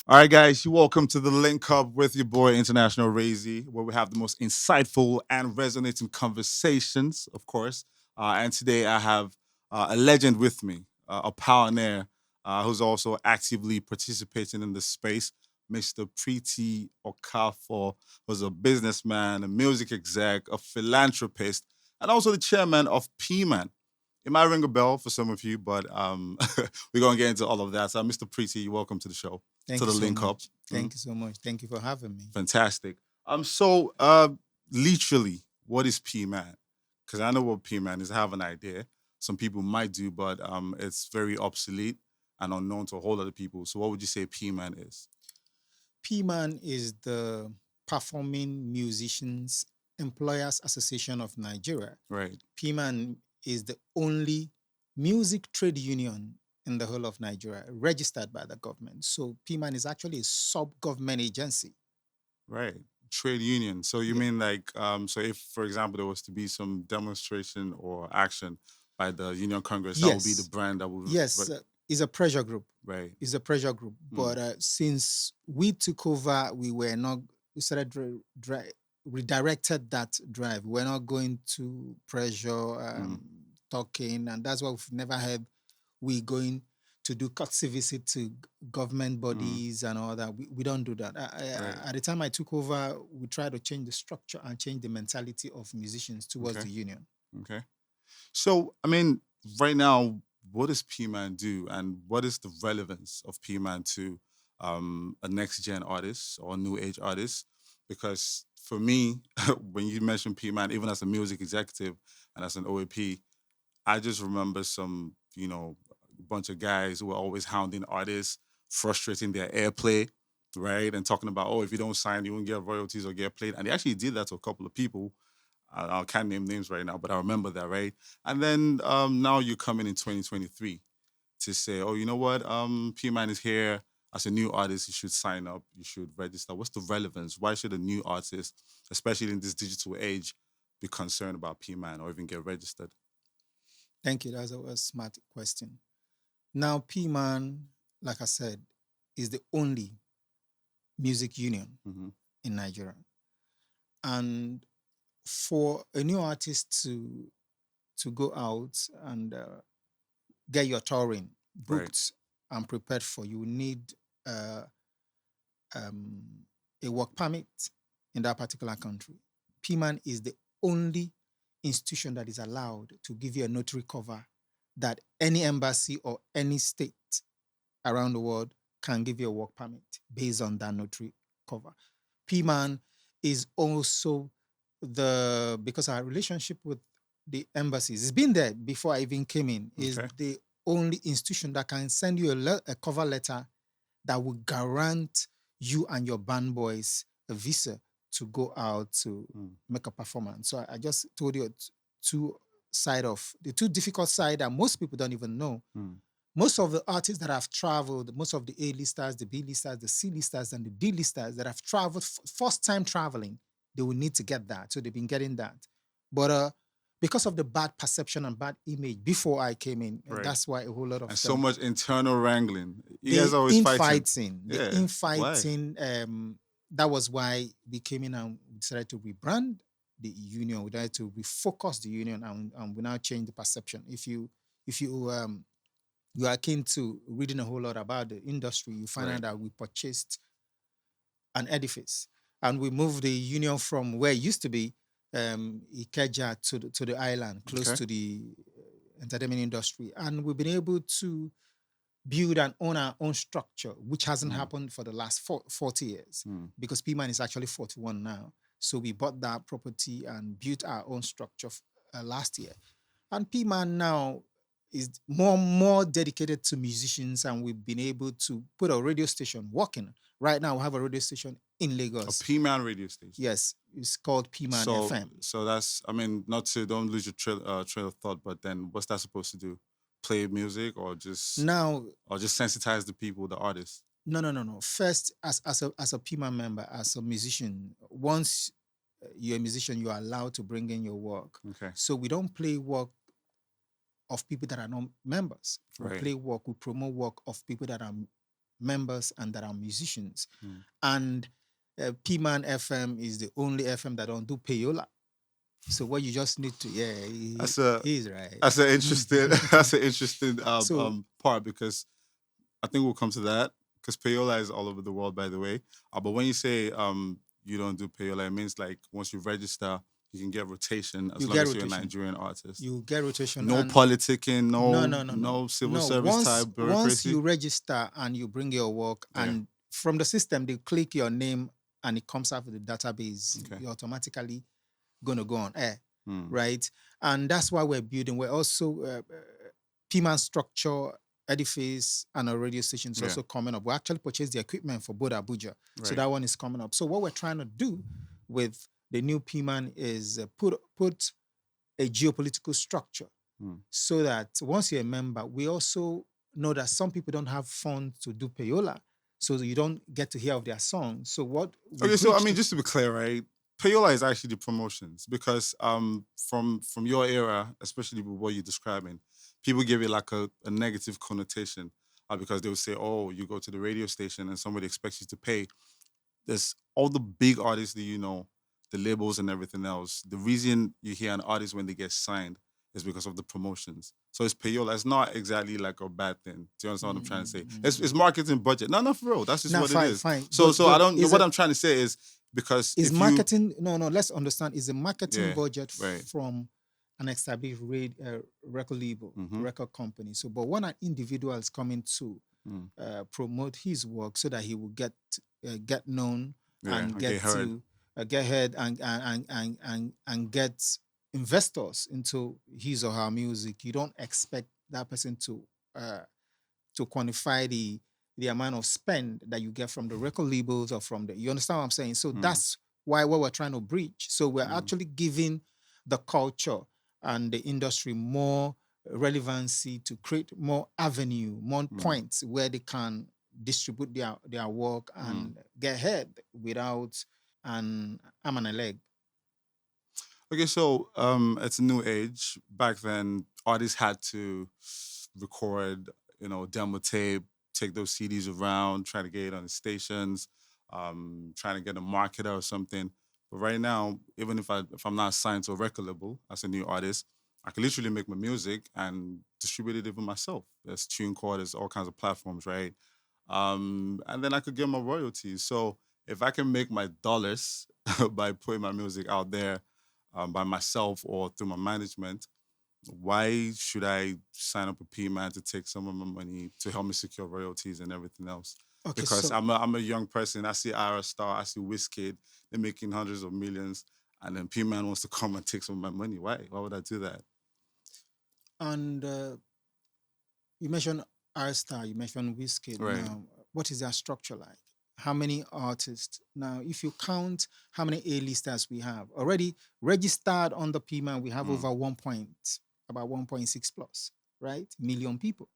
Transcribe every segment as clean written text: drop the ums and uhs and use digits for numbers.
All right, guys, you welcome to the Link Up with your boy International Razy, where we have the most insightful and resonating conversations, of course. And today I have a legend with me, a pioneer who's also actively participating in the space, Mr. Preeti Okafor, who's a businessman, a music exec, a philanthropist, and also the chairman of PMAN. It might ring a bell for some of you, but we're going to get into all of that. So, Mr. Preeti, you're welcome to the show, Thank to you the so Link Up. much. Thank you so much. Thank you for having me. Fantastic. So literally, what is PMAN? Because I know what PMAN is. I have an idea. Some people might do, but it's very obsolete and unknown to a whole lot of people. So, what would you say PMAN is? PMAN is the Performing Musicians Employers Association of Nigeria. Right. PMAN is the only music trade union in the whole of Nigeria registered by the government. So PMAN is actually a sub-government agency. Right. Trade union. So you Yeah. mean like, so if, for example, there was to be some demonstration or action by the Union Congress, that would be the Yes. brand that would, Yes. It's a pressure group. right. It's a pressure group. But since we took over, we started redirected that drive. We're not going to pressure talking, and that's why we've never had we going to do courtesy visit to government bodies and all that. We don't do that. Right. At the time I took over, we tried to change the structure and change the mentality of musicians towards Okay. the union. Okay. So, I mean, right now, what does PMAN do, and what is the relevance of PMAN to a next gen artist or a new age artist? Because for me, when you mention PMAN, even as a music executive and as an OAP, I just remember some, bunch of guys who were always hounding artists, frustrating their airplay, right? And talking about, oh, if you don't sign, you won't get royalties or get played. And they actually did that to a couple of people. I can't name names right now, but I remember that, right? And then now you come in 2023 to say, oh, you know what? P-Man is here. As a new artist, you should sign up. You should register. What's the relevance? Why should a new artist, especially in this digital age, be concerned about P-Man or even get registered? Thank you. That's a smart question. Now, PMAN, like I said, is the only music union in Nigeria. And for a new artist to go out and get your touring booked and prepared for, you need uh, a work permit in that particular country. PMAN is the only institution that is allowed to give you a notary cover that any embassy or any state around the world can give you a work permit based on that notary cover. PMAN is also because our relationship with the embassies, it's been there before I even came in, is the only institution that can send you a cover letter that will grant you and your band boys a visa to go out to make a performance. So I just told you the two difficult side that most people don't even know. Most of the artists that have traveled, most of the A-listers, the B-listers, the C-listers, and the D-listers that have traveled, first time traveling, they will need to get that. So they've been getting that. But because of the bad perception and bad image before I came in, that's why a whole lot of and so much internal wrangling. You guys the always fighting. The infighting. That was why we came in and we decided to rebrand the union. We decided to refocus the union, and we now change the perception. If you are keen to reading a whole lot about the industry, you find out that we purchased an edifice and we moved the union from where it used to be, Ikeja, to the island, close to the entertainment industry. And we've been able to build and own our own structure, which hasn't happened for the last 40 years because PMAN is actually 41 now. So we bought that property and built our own structure last year. And PMAN now is more dedicated to musicians, and we've been able to put a radio station working. Right now, we have a radio station in Lagos. A PMAN radio station? Yes, it's called PMAN FM. So that's, don't lose your trail of thought, but then what's that supposed to do? Play music or just sensitize the people, the artists? No. First, as a PMAN member, as a musician, once you're a musician, you're allowed to bring in your work. Okay. So we don't play work of people that are not members. We play work, we promote work of people that are members and that are musicians. Mm. And PMAN FM is the only FM that don't do payola. So what you just need to, yeah, That's a he's right. that's an interesting that's an interesting So part, because I think we'll come to that, because payola is all over the world, by the way. But when you say you don't do payola, it means like once you register, you can get rotation as you long get as you're a rotation. Nigerian artist. You get rotation No and politicking, no no. no civil No, service type once bureaucracy. you register and you bring your work, Yeah. and from the system they click your name and it comes out with the database, Okay. you're automatically gonna go on air, Hmm. right? And that's why we're building. We're also PMAN structure, edifice, and a radio station is Yeah. also coming up. We actually purchased the equipment for both Abuja, so Right. that one is coming up. So what we're trying to do with the new PMAN is put a geopolitical structure, so that once you're a member, we also know that some people don't have funds to do payola, so you don't get to hear of their songs. So what we Okay, so I bridge mean, to- just to be clear, right? Payola is actually the promotions, because from your era, especially with what you're describing, people give it like a negative connotation, because they would say, oh, you go to the radio station and somebody expects you to pay. There's all the big artists that you know, the labels and everything else. The reason you hear an artist when they get signed is because of the promotions. So it's payola. It's not exactly like a bad thing. Do you understand what I'm trying to say? It's marketing budget. No, for real. That's just Now, what it is. fine. So I But don't. is What it I'm trying to say is, because is if you marketing? No. Let's understand. Is a marketing Yeah, budget right. from an established record label, Mhm. record company. So, but when an individual is coming to promote his work, so that he will get known and okay, get heard. to get ahead and get investors into his or her music, you don't expect that person to quantify the amount of spend that you get from the record labels or from the, you understand what I'm saying? So that's why what we're trying to breach. So we're actually giving the culture and the industry more relevancy to create more avenue, more points where they can distribute their work and get ahead without an arm and a leg. Okay, so it's a new age. Back then, artists had to record, demo tape, take those CDs around, try to get it on the stations, trying to get a marketer or something. But right now, even if I'm not signed to a record label as a new artist, I can literally make my music and distribute it even myself. There's TuneCore, there's all kinds of platforms, right? And then I could get my royalties. So if I can make my dollars by putting my music out there, by myself or through my management, why should I sign up a PMAN to take some of my money to help me secure royalties and everything else? Okay, Because so I'm a young person. I see Ira Star, I see Wizkid, they're making hundreds of millions, and then PMAN wants to come and take some of my money. Why? Why would I do that? and you mentioned R-Star, you mentioned Wizkid. Right. Now, what is their structure like? How many artists? Now, if you count how many A-listers we have already registered on the PMAN, we have over about 1.6 plus, right? Million people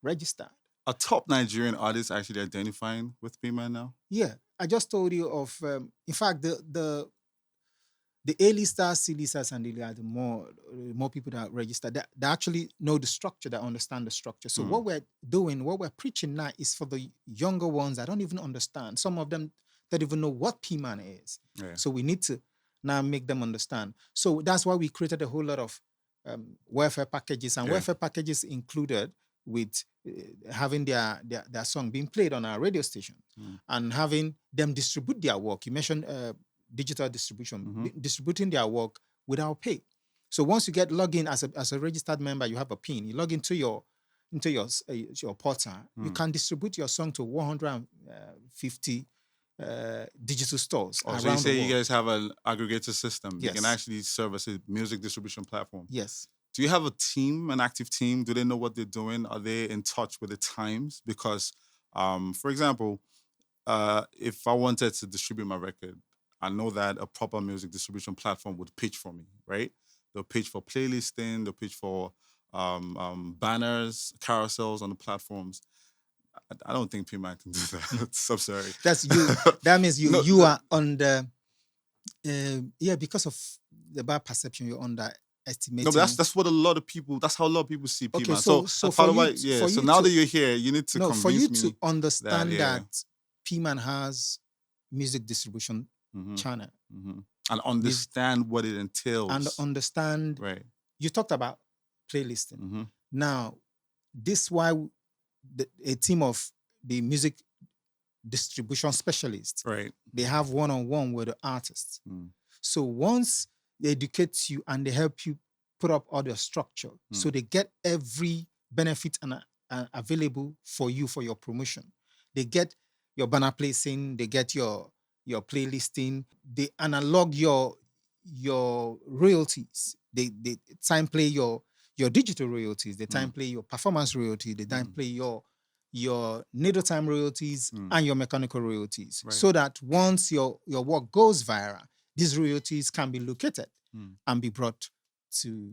registered. A top Nigerian artist actually identifying with PMAN now? Yeah, I just told you of. In fact, the A-listers, C-listers, and the more people that register, that actually know the structure, that understand the structure. So what we're doing, what we're preaching now is for the younger ones that don't even understand. Some of them don't even know what PMAN is. Yeah. So we need to now make them understand. So that's why we created a whole lot of welfare packages, and welfare packages included with having their song being played on our radio station and having them distribute their work. You mentioned digital distribution, distributing their work without pay. So once you get logged in as a registered member, you have a PIN. You log into your portal. You can distribute your song to 150 digital stores around so you say the world. you guys have an aggregator system. Yes. They can actually serve as a music distribution platform. Yes. Do you have a team, an active team? Do they know what they're doing? Are they in touch with the times? Because, for example, if I wanted to distribute my record, I know that a proper music distribution platform would pitch for me, right? They'll pitch for playlisting, they'll pitch for banners, carousels on the platforms. I don't think PMAN can do that. I'm sorry. That's you. That means you are on the because of the bad perception, you're under No, but estimating. that's what a lot of people. That's how a lot of people see Okay, PMAN. So so that's part for of you why. to, Yeah. for So you now to that you're here, you need to no for you convince to me that understand that PMAN has music distribution hmm channel, hmm and music, understand what it and entails. understand. Right. You talked about playlisting. hmm Now, this why a team of the music distribution specialists, Right. they have one-on-one with the artists. Mm. So once they educate you and they help you put up all the structure, so they get every benefit and available for you for your promotion. They get your banner placing, they get your playlisting, they analog your royalties. They time play your digital royalties, they time play your performance royalty, they time play your needle time royalties and your mechanical royalties. Right. So that once your work goes viral, these royalties can be located and be brought to.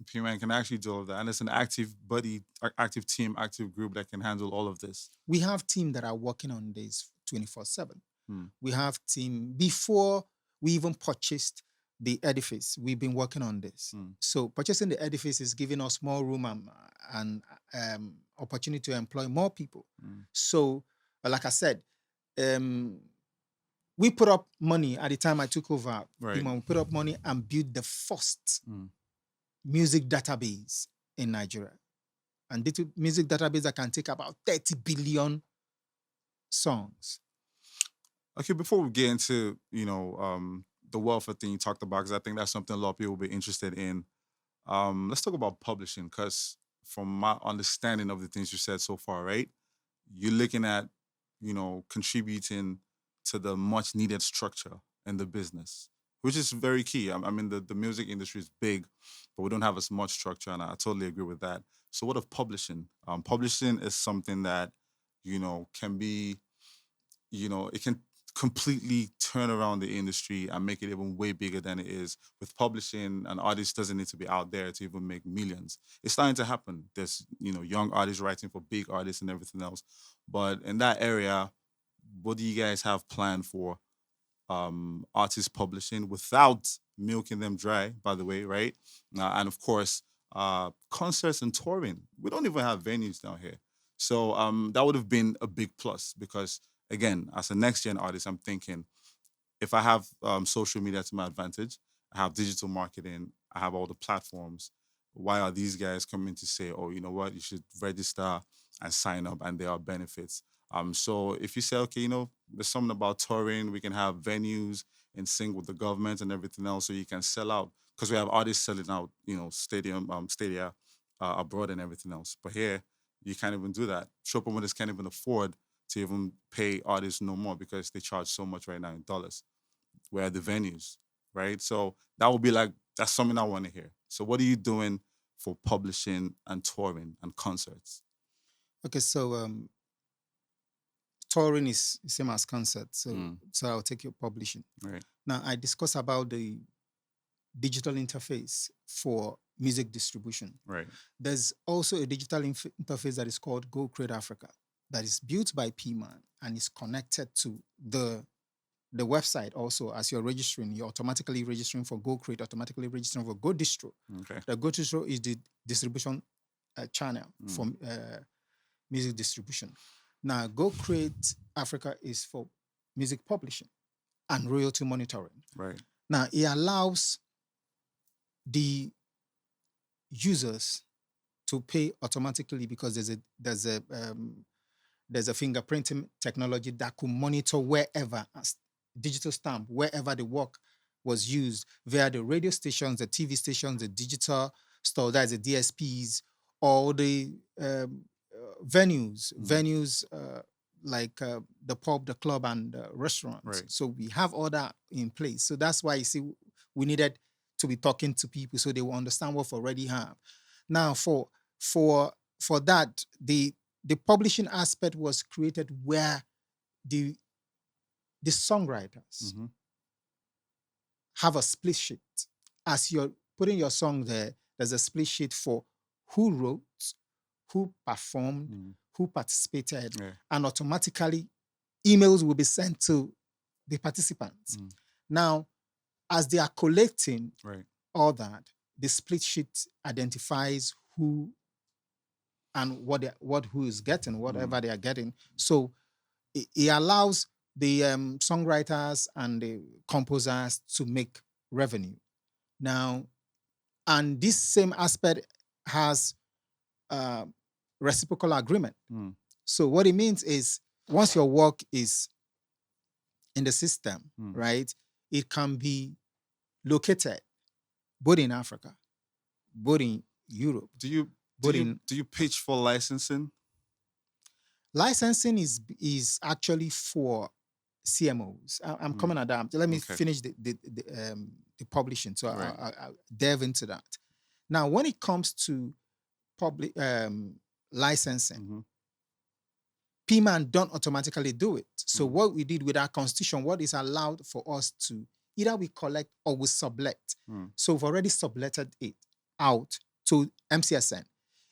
PMAN can actually do all of that, and it's an active buddy, active team, active group that can handle all of this. We have teams that are working on this 24/7. Hmm. We have team before we even purchased the edifice. We've been working on this. So purchasing the edifice is giving us more room and opportunity to employ more people. So, like I said, we put up money at the time I took over. Right. We put up money and built the first music database in Nigeria. And this music database that can take about 30 billion songs. Okay, before we get into the welfare thing you talked about, because I think that's something a lot of people will be interested in. Let's talk about publishing, because from my understanding of the things you said so far, right, you're looking at contributing to the much needed structure in the business, which is very key. I mean, the music industry is big, but we don't have as much structure, and I totally agree with that. So, what of publishing? Publishing is something that can be, it can completely turn around the industry and make it even way bigger than it is. With publishing, an artist doesn't need to be out there to even make millions. It's starting to happen. There's young artists writing for big artists and everything else. But in that area, what do you guys have planned for artist publishing without milking them dry, by the way, right? And of course, concerts and touring. We don't even have venues down here. So that would have been a big plus, because again, as a next gen artist, I'm thinking, if I have social media to my advantage, I have digital marketing, I have all the platforms. Why are these guys coming to say, oh, you know what, you should register and sign up, and there are benefits? So if you say, okay, there's something about touring, we can have venues in sync with the government and everything else, so you can sell out, because we have artists selling out, stadia abroad and everything else. But here, you can't even do that. Show promoters can't even afford to even pay artists no more, because they charge so much right now in dollars. Where are the venues, right? So that would be like, that's something I want to hear. So what are you doing for publishing and touring and concerts? Okay, so touring is the same as concert. So I'll take your publishing. Right. Now I discuss about the digital interface for music distribution. Right. There's also a digital interface that is called Go Create Africa, that is built by PMAN and is connected to the website. Also, as you're registering, you're automatically registering for Go Create, automatically registering for Go Distro. Okay. The Go Distro is the distribution channel for music distribution. Now, Go Create Africa is for music publishing and royalty monitoring. Right. Now, it allows the users to pay automatically, because there's a fingerprinting technology that could monitor wherever, digital stamp, wherever the work was used, via the radio stations, the TV stations, the digital store, that's the DSPs, all the venues like the pub, the club, and the restaurants. Right. So we have all that in place. So that's why you see we needed to be talking to people so they will understand what we already have. Now, for that, the publishing aspect was created where the songwriters have a split sheet. As you're putting your song there, there's a split sheet for who wrote, who performed, who participated, and automatically emails will be sent to the participants. Now, as they are collecting all that, the split sheet identifies who and what who is getting, whatever they are getting. So it allows the songwriters and the composers to make revenue. Now, and this same aspect has reciprocal agreement. So what it means is once your work is in the system, right, it can be located both in Africa, both in Europe. Do you pitch for licensing? Licensing is actually for CMOs. I'm coming at that. Let me finish the publishing. So I'll delve into that. Now, when it comes to public licensing, PMAN don't automatically do it. So what we did with our constitution, what is allowed for us to either we collect or we sublet. So we've already subletted it out to MCSN.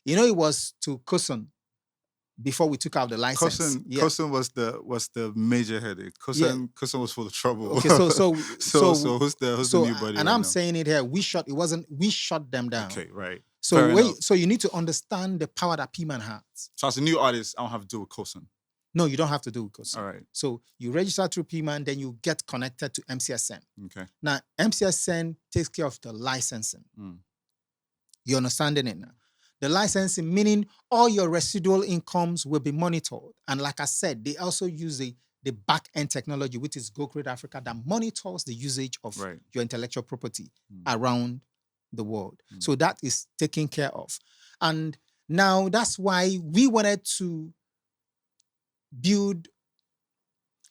You know, it was to COSUN before we took out the license. COSUN was the major headache. COSUN was full of trouble. Okay, so who's the new buddy? And I'm saying it here. We shut them down. Okay, right. So you need to understand the power that PMAN has. So as a new artist, I don't have to do with COSUN. No, you don't have to do with COSUN. All right. So you register through PMAN, then you get connected to MCSN. Okay. Now MCSN takes care of the licensing. You're understanding it now. The licensing, meaning all your residual incomes will be monitored. And like I said, they also use the back-end technology, which is Go Create Africa, that monitors the usage of your intellectual property around the world. So that is taken care of. And now that's why we wanted to build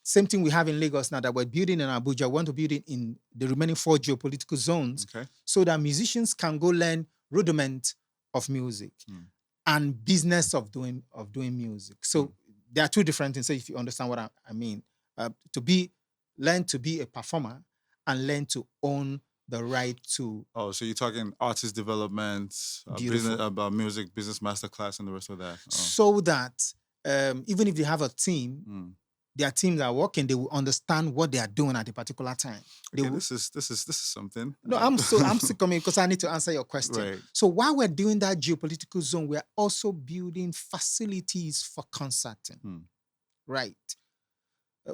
same thing we have in Lagos now that we're building in Abuja. We want to build it in the remaining 4 geopolitical zones so that musicians can go learn rudiment of music and business of doing music. So there are 2 different things. So if you understand what I mean, learn to be a performer and learn to own the right to. Oh, so you're talking artist development, business about music, business masterclass, and the rest of that. So that even if they have a team, their teams are working, they will understand what they are doing at a particular time. Okay, this is something. No, I'm still coming because I need to answer your question. Right. So while we're doing that geopolitical zone, we're also building facilities for concerting. Right.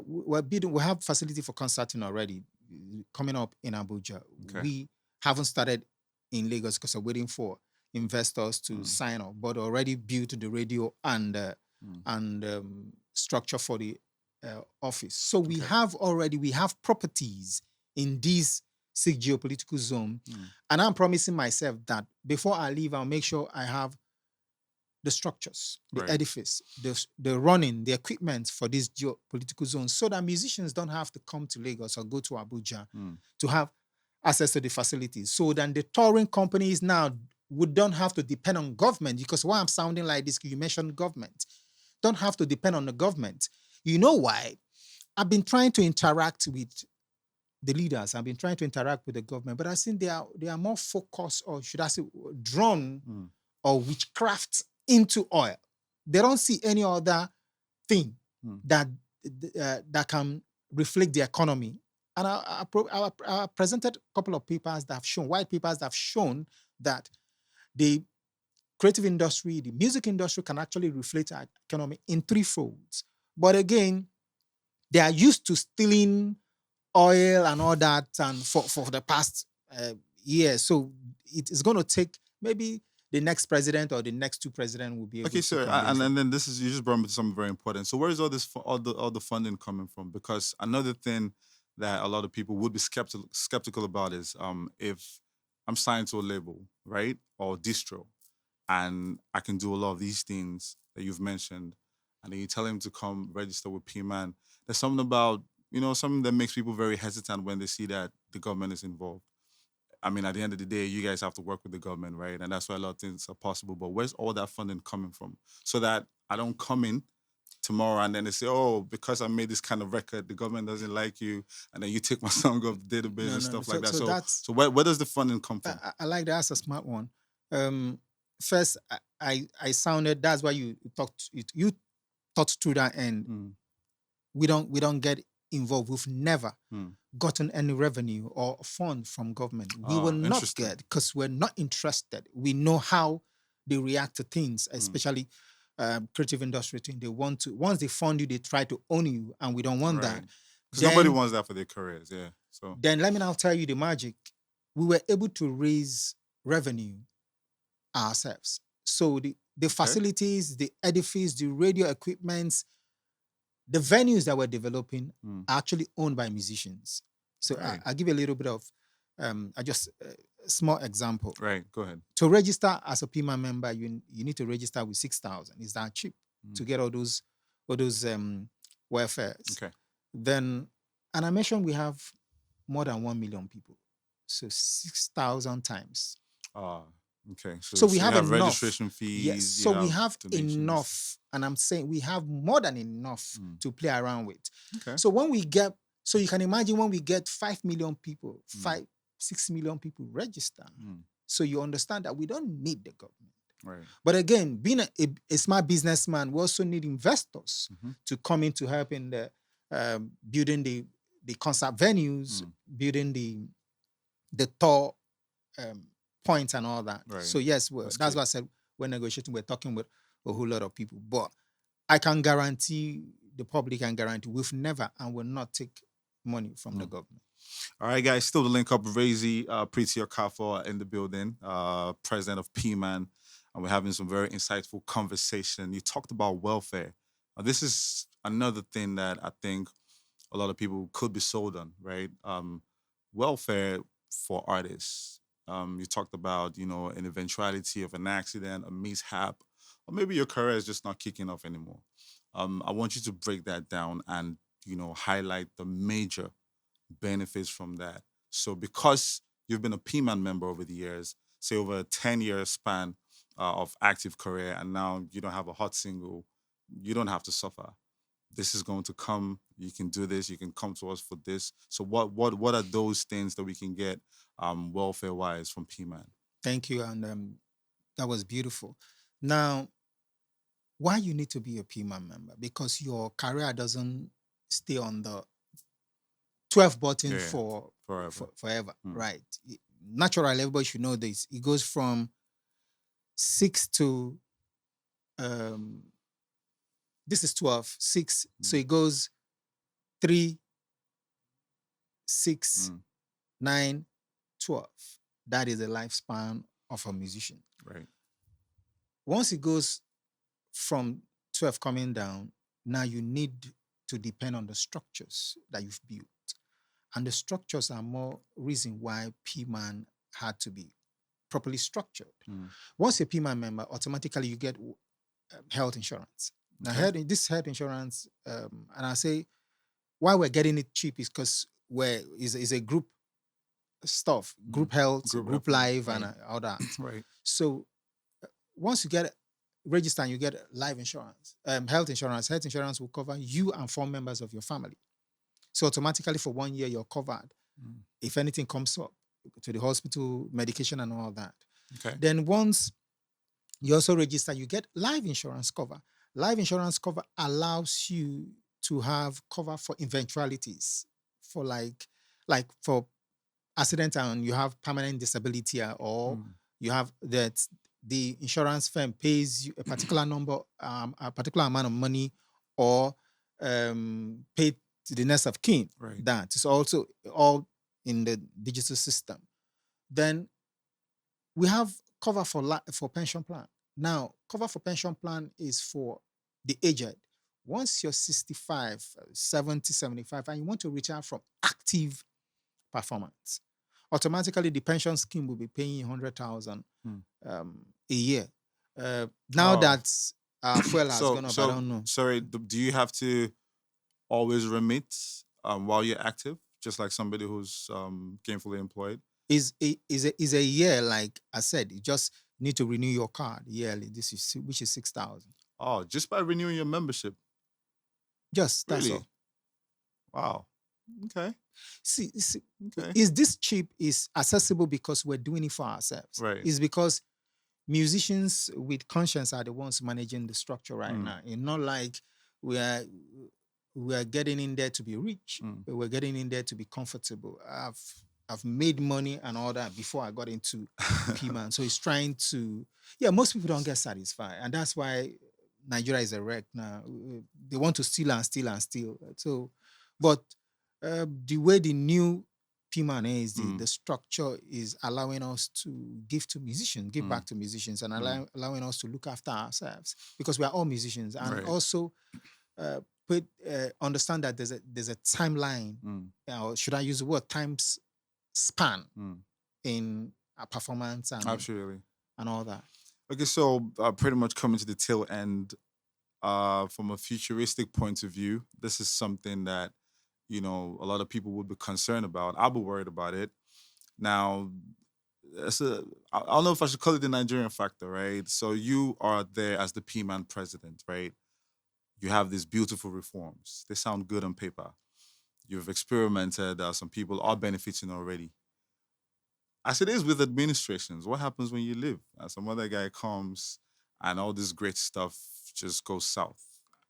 We have facility for concerting already coming up in Abuja. Okay. We haven't started in Lagos because we're waiting for investors to sign up, but already built the radio and structure for the office. So we have properties in this 6 geopolitical zone. And I'm promising myself that before I leave, I'll make sure I have the structures, the edifice, the running, the equipment for this geopolitical zone so that musicians don't have to come to Lagos or go to Abuja to have access to the facilities. So then the touring companies now don't have to depend on government, because why I'm sounding like this, you mentioned government. Don't have to depend on the government. You know why? I've been trying to interact with the leaders. I've been trying to interact with the government, but I think they are more focused, or should I say, drawn or witchcraft into oil. They don't see any other thing that can reflect the economy. And I presented a couple of papers that have shown, white papers that have shown that the creative industry, the music industry can actually reflect our economy in 3 folds. But again, they are used to stealing oil and all that, and for the past years. So it is going to take maybe the next president or the next 2 presidents will be able okay, sir. And then this is, you just brought me to something very important. So where is all the funding coming from? Because another thing that a lot of people would be skeptical about is if I'm signed to a label, right, or distro, and I can do a lot of these things that you've mentioned, and then you tell him to come register with PMAN. There's something about, something that makes people very hesitant when they see that the government is involved. I mean, at the end of the day, you guys have to work with the government, right? And that's why a lot of things are possible. But where's all that funding coming from? So that I don't come in tomorrow and then they say, oh, because I made this kind of record, the government doesn't like you, and then you take my song off the database and stuff like that. So where does the funding come from? I like that. That's a smart one. First, I sounded, that's why you thought through that end. We don't get involved. We've never Hmm. gotten any revenue or fund from government. We will not Interesting. get because we're not interested. We know how they react to things, especially creative industry thing. They want to, once they fund you, they try to own you, and we don't want that. Right. Because nobody Then, wants that for their careers. Yeah. So then let me now tell you the magic. We were able to raise revenue ourselves. So the okay. facilities, the edifice, the radio equipments, the venues that we're developing Hmm. are actually owned by musicians. So Right. I'll give you a little bit of, I just a small example. Right. Go ahead. To register as a PMAN member, you need to register with 6,000. It's that cheap to get all those welfares. Okay. Then, and I mentioned we have more than 1 million people. So 6,000 times. Okay. So we you have enough. registration fees. Yes. So we have donations. enough. And I'm saying we have more than enough to play around with. Okay. So when we get, so you can imagine when we get 5 million people, 6 million people register. So you understand that we don't need the government. Right. But again, being a smart businessman, we also need investors to come in to help in the building the concert venues, building the tour points and all that. Right. So yes, that's why I said we're negotiating, we're talking with a whole lot of people. But I can guarantee, the public can guarantee, we've never and will not take money from the government. All right, guys, still the link up. Razy Priti Okafor in the building, president of PMAN, and we're having some very insightful conversation. You talked about welfare. This is another thing that I think a lot of people could be sold on, right? Welfare for artists. You talked about, an eventuality of an accident, a mishap, or maybe your career is just not kicking off anymore. I want you to break that down and, highlight the major benefits from that. So because you've been a PMAN member over the years, say over a 10-year span of active career, and now you don't have a hot single, you don't have to suffer. This is going to come. You can do this. You can come to us for this. So what are those things that we can get welfare wise from PMAN? Thank you, and that was beautiful. Now, why you need to be a PMAN member? Because your career doesn't stay on the 12 button for forever, right? Naturally, everybody should know this. It goes from 6 to this is 12, 6. So it goes 3, 6, 9, 12. That is the lifespan of a musician. Right. Once it goes from 12 coming down, now you need to depend on the structures that you've built. And the structures are more reason why PMAN had to be properly structured. Once you're a PMAN member, automatically you get health insurance. Now, this health insurance, and I say why we're getting it cheap is because is a group stuff, group health, group life, and all that. Right. So once you get registered, you get life insurance, health insurance. Health insurance will cover you and 4 members of your family. So automatically for 1 year, you're covered. If anything comes up to the hospital, medication and all that. Okay. Then once you also register, you get life insurance cover. Life insurance cover allows you to have cover for eventualities, for like for accident and you have permanent disability, or you have that the insurance firm pays you a particular number, a particular amount of money, or paid to the next of kin. Right. That is also all in the digital system. Then we have cover for pension plan. Now, cover for pension plan is for the aged. Once you're 65, 70, 75, and you want to retire from active performance, automatically the pension scheme will be paying 100,000 a year. Now that fuel has gone up, I don't know. Sorry, do you have to always remit while you're active, just like somebody who's gainfully employed? Is a year, like I said, you just need to renew your card yearly. Which is 6,000. Oh, just by renewing your membership. Just that's Really? all. Wow. Okay. See, Okay. is this cheap? Is accessible because we're doing it for ourselves. Right. It's because musicians with conscience are the ones managing the structure right now. It's not like we are we're getting in there to be rich. Mm. We're getting in there to be comfortable. I've made money and all that before I got into PMAN. So it's trying to, yeah, most people don't get satisfied. And that's why Nigeria is a wreck now. They want to steal and steal and steal. So, but the way the new PMAN is, the structure is allowing us to give to musicians, give back to musicians, and allowing us to look after ourselves because we are all musicians. And Right. also, understand that there's a timeline, or should I use the word span in a performance Absolutely. and all that. Okay, so pretty much coming to the tail end. From a futuristic point of view, this is something that a lot of people would be concerned about. I'll be worried about it. Now, I don't know if I should call it the Nigerian factor, right? So you are there as the PMAN president, right? You have these beautiful reforms. They sound good on paper. You've experimented. Some people are benefiting already. As it is with administrations, what happens when you leave? And some other guy comes and all this great stuff just goes south.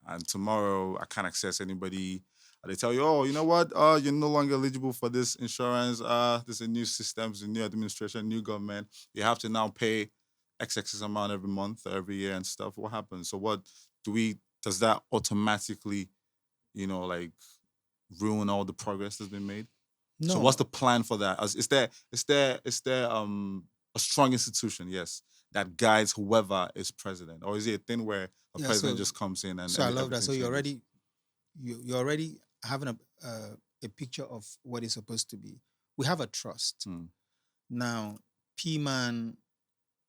And tomorrow I can't access anybody. They tell you, oh, you know what? You're no longer eligible for this insurance. There's a new systems, a new administration, new government. You have to now pay XX amount every month, every year and stuff. What happens? So what does that automatically, like ruin all the progress that's been made? So No, what's the plan for that? Is there a strong institution, yes, that guides whoever is president? Or is it a thing where a yeah. president just comes in and So I love that. everything So changes? you're already having a picture of what it's supposed to be. We have a trust now. PMAN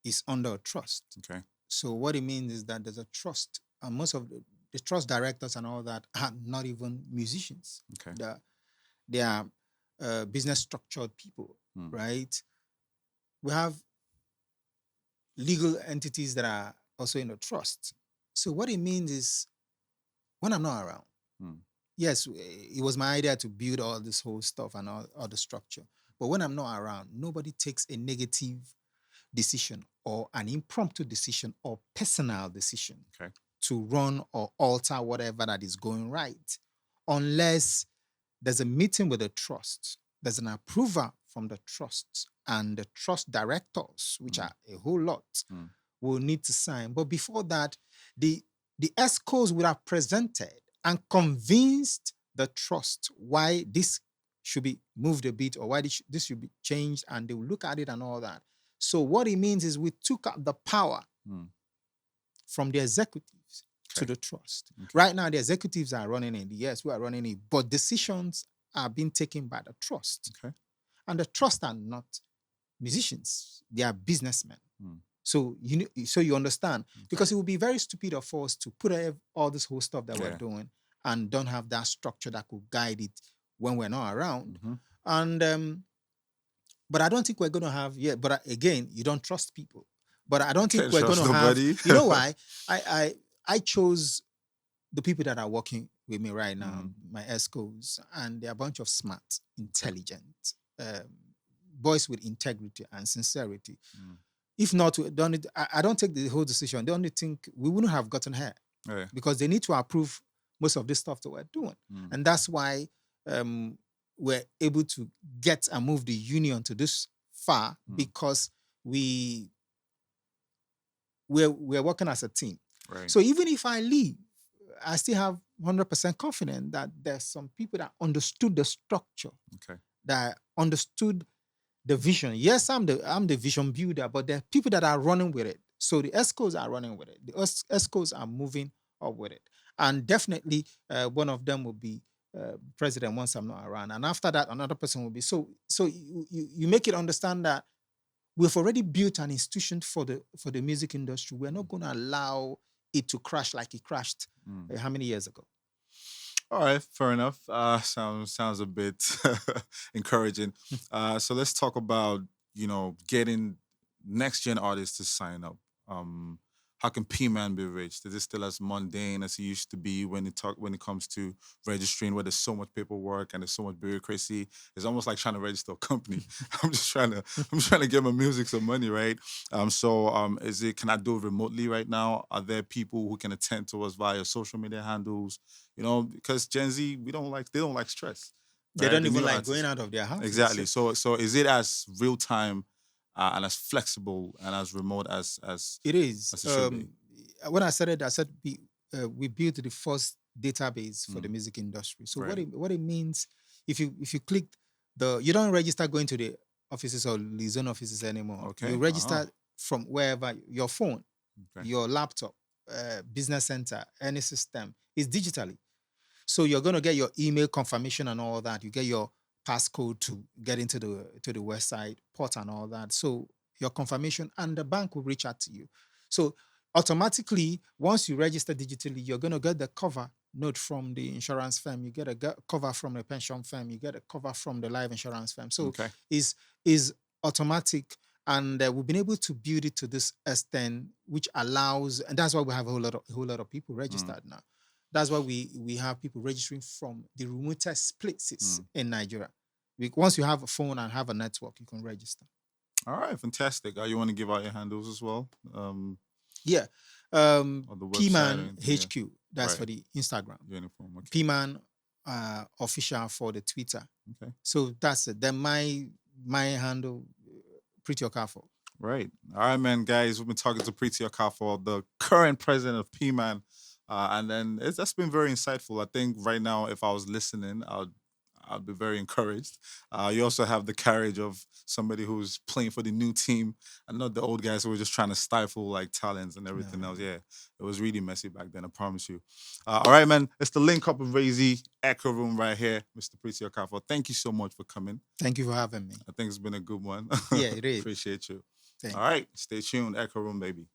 is under a trust. Okay. So what it means is that there's a trust, and most of the trust directors and all that are not even musicians. Okay. They are business structured people, right? We have legal entities that are also in the trust. So what it means is when I'm not around, yes, it was my idea to build all this whole stuff and all the structure. But when I'm not around, nobody takes a negative decision or an impromptu decision or personal decision to run or alter whatever that is going right, unless there's a meeting with the trust, there's an approval from the trust, and the trust directors, which are a whole lot, will need to sign. But before that, the ESCOs would have presented and convinced the trust why this should be moved a bit or why this should be changed, and they will look at it and all that. So what it means is we took up the power from the executives to the trust. Okay. Right now, the executives are running it. Yes, we are running it, but decisions are being taken by the trust. Okay. And the trust are not musicians; they are businessmen. So you understand, because it would be very stupid of us to put all this whole stuff that we're doing and don't have that structure that could guide it when we're not around. And but I don't think we're going to have But again, you don't trust people. But I don't think we're going to have. You know why? I chose the people that are working with me right now, my ESCOs, and they're a bunch of smart, intelligent boys with integrity and sincerity. If not, I don't take the whole decision. They only think we wouldn't have gotten here because they need to approve most of this stuff that we're doing. And that's why we're able to get and move the union to this far, because we're working as a team. Right. So even if I leave, I still have 100% confident that there's some people that understood the structure, that understood the vision. Yes, I'm the vision builder, but there are people that are running with it. So the ESCOs are running with it. The ESCOs are moving up with it. And definitely one of them will be president once I'm not around. And after that, another person will be. So you make it understand that we've already built an institution for the music industry. We're not going to allow it to crash like it crashed how many years ago? All right, fair enough. Sounds a bit encouraging. So let's talk about getting next gen artists to sign up. How can PMAN be reached? Is it still as mundane as it used to be when it comes to registering, where there's so much paperwork and there's so much bureaucracy? It's almost like trying to register a company. I'm trying to get my music some money, right? Can I do it remotely right now? Are there people who can attend to us via social media handles? because Gen Z, they don't like stress, They right? don't The even new like going artists. out of their houses. Exactly. So is it as real time and as flexible and as remote It is. as it should be? When I started, I said we built the first database for the Mm, music industry. So right. what it means, if you click you don't register going to the offices or the zone offices anymore. You Okay. register from wherever your phone, Okay. your laptop, business center, any system is digitally. So you're going to get your email confirmation and all that. You get your passcode to get into the website port and all that. So your confirmation and the bank will reach out to you. So automatically, once you register digitally, you're going to get the cover note from the insurance firm. You get a cover from the pension firm. You get a cover from the life insurance firm. So Okay. is automatic. And we've been able to build it to this extent, which allows, and that's why we have a whole lot of people Mm, registered now. That's why we have people registering from the remotest places mm. in Nigeria. Once you have a phone and have a network, you can register. All right. Fantastic. You want to give out your handles as well? Yeah. On the website or PMAN anything? Yeah. HQ, that's Right. for the Instagram. Uniform. Okay. PMAN official for the Twitter. Okay. So that's it. Then my handle, Pretty Okafor. Right. All right, man, guys. We've been talking to Preeti Okafor, the current president of PMAN. And then that's been very insightful. I think right now, if I was listening, I'd be very encouraged. You also have the courage of somebody who's playing for the new team and not the old guys who were just trying to stifle like talents and No. everything else. Yeah, it was really messy back then, I promise you. All right, man. It's the link up with Razy Echooroom right here, Mr. Preeti Okafor. Thank you so much for coming. Thank you for having me. I think it's been a good one. Yeah, it is. Appreciate you. Thank All you. right, stay tuned. Echo Room, baby.